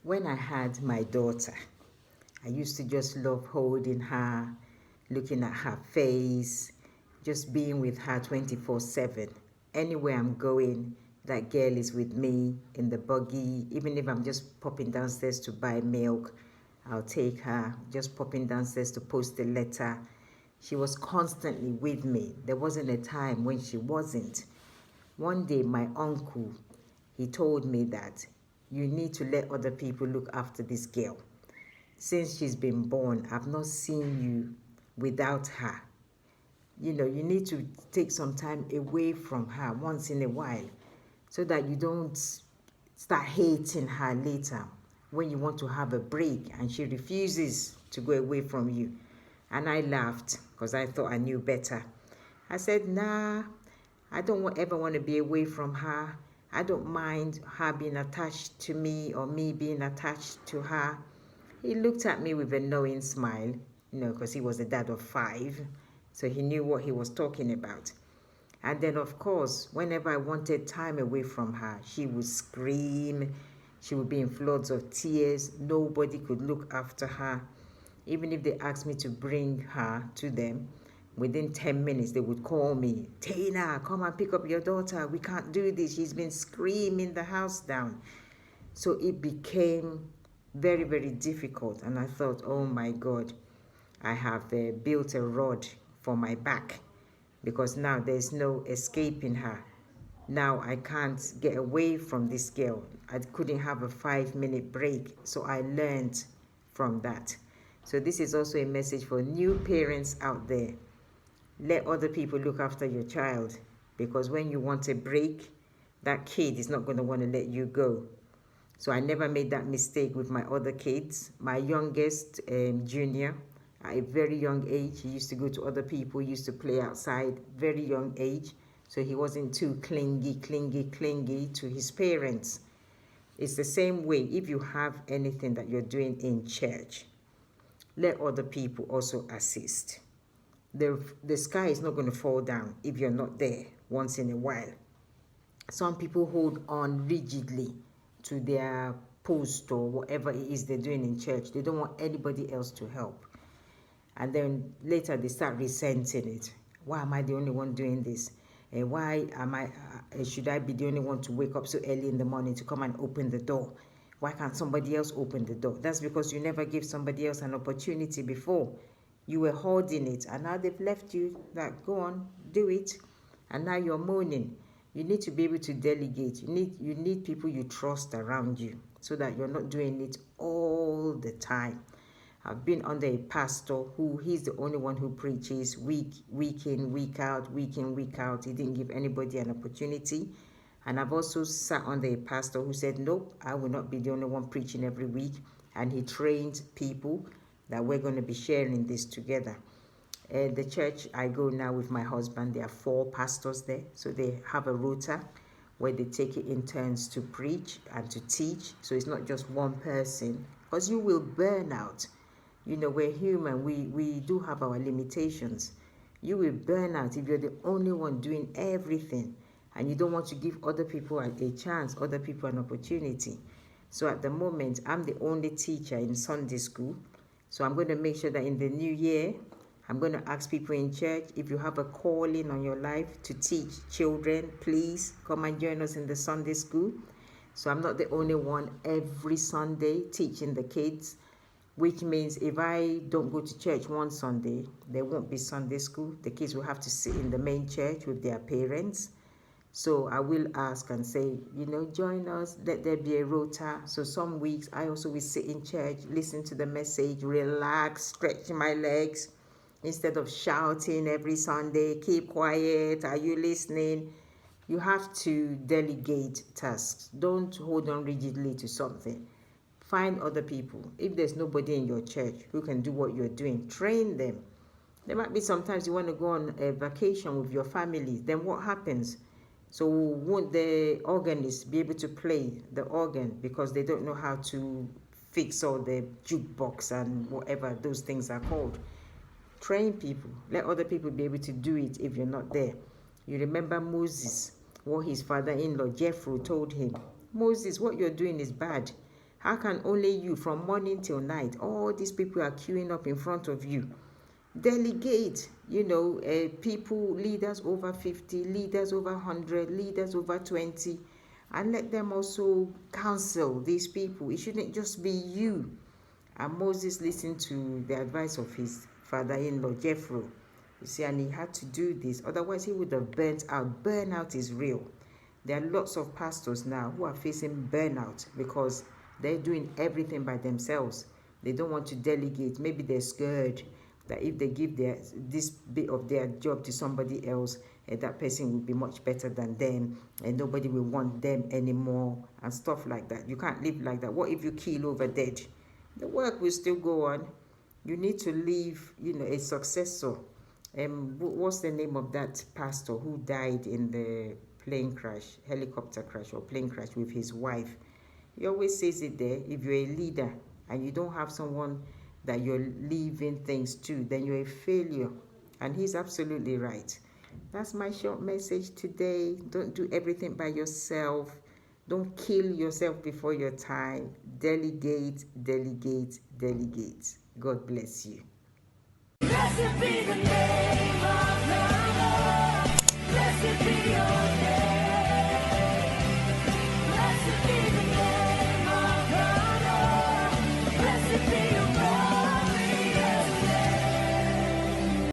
When I had my daughter, I used to just love holding her, looking at her face, just being with her 24/7. Anywhere I'm going, that girl is with me in the buggy. Even if I'm just popping downstairs to buy milk, I'll take her, just popping downstairs to post a letter. She was constantly with me. There wasn't a time when she wasn't. One day, my uncle, he told me that you need to let other people look after this girl. Since she's been born, I've not seen you without her. You need to take some time away from her once in a while so that you don't start hating her later when you want to have a break and she refuses to go away from you. And I laughed because I thought I knew better. I said, nah, I don't ever want to be away from her. I don't mind her being attached to me or me being attached to her. He looked at me with a knowing smile, because he was a dad of 5, so he knew what he was talking about. And then, of course, whenever I wanted time away from her, she would scream. She would be in floods of tears. Nobody could look after her. Even if they asked me to bring her to them, within 10 minutes, they would call me, Tina, come and pick up your daughter. We can't do this. She's been screaming the house down. So it became very, very difficult. And I thought, oh my God, I have built a rod for my back because now there's no escaping her. Now I can't get away from this girl. I couldn't have a 5-minute break. So I learned from that. So this is also a message for new parents out there. Let other people look after your child, because when you want a break, that kid is not going to want to let you go. So I never made that mistake with my other kids. My youngest, Junior, at a very young age, he used to go to other people, used to play outside, very young age. So he wasn't too clingy to his parents. It's the same way if you have anything that you're doing in church. Let other people also assist. The sky is not going to fall down if you're not there once in a while. Some people hold on rigidly to their post or whatever it is they're doing in church. They don't want anybody else to help. And then later they start resenting it. Why am I the only one doing this? Why should I be the only one to wake up so early in the morning to come and open the door? Why can't somebody else open the door? That's because you never gave somebody else an opportunity before. You were holding it, and now they've left you. Like, go on, do it. And now you're moaning. You need to be able to delegate. You need people you trust around you so that you're not doing it all the time. I've been under a pastor who he's the only one who preaches week in, week out. He didn't give anybody an opportunity. And I've also sat under a pastor who said, nope, I will not be the only one preaching every week. And he trained people that we're going to be sharing this together. The church I go now with my husband, there are 4 pastors there. So they have a rota where they take it in turns to preach and to teach. So it's not just one person, because you will burn out. We're human. We do have our limitations. You will burn out if you're the only one doing everything and you don't want to give other people a chance, other people an opportunity. So at the moment, I'm the only teacher in Sunday school. So I'm going to make sure that in the new year, I'm going to ask people in church, if you have a calling on your life to teach children, please come and join us in the Sunday school. So I'm not the only one every Sunday teaching the kids, which means if I don't go to church one Sunday, there won't be Sunday school. The kids will have to sit in the main church with their parents. So I will ask and say, join us, let there be a rota. So some weeks I also will sit in church, listen to the message, relax, stretch my legs, instead of shouting every Sunday, keep quiet, are you listening? You have to delegate tasks. Don't hold on rigidly to something. Find other people. If there's nobody in your church who can do what you're doing, train them. There might be sometimes you want to go on a vacation with your family. Then what happens? So won't the organist be able to play the organ because they don't know how to fix all the jukebox and whatever those things are called? Train people. Let other people be able to do it if you're not there. You remember Moses, what his father-in-law Jethro told him. Moses, what you're doing is bad. How can only you, from morning till night, all these people are queuing up in front of you? Delegate, people, leaders over 50, leaders over 100, leaders over 20, and let them also counsel these people. It shouldn't just be you. And Moses listened to the advice of his father-in-law, Jethro. You see, and he had to do this. Otherwise, he would have burnt out. Burnout is real. There are lots of pastors now who are facing burnout because they're doing everything by themselves. They don't want to delegate. Maybe they're scared that if they give this bit of their job to somebody else, that person will be much better than them, and nobody will want them anymore, and stuff like that. You can't live like that. What if you keel over dead? The work will still go on. You need to leave, a successor. What's the name of that pastor who died in the helicopter crash or plane crash with his wife? He always says it there. If you're a leader and you don't have someone that you're leaving things to, then you're a failure. And he's absolutely right. That's my short message today. Don't do everything by yourself. Don't kill yourself before your time. Delegate, delegate, delegate. God bless you. Blessed be the name of the Lord. Blessed be your name.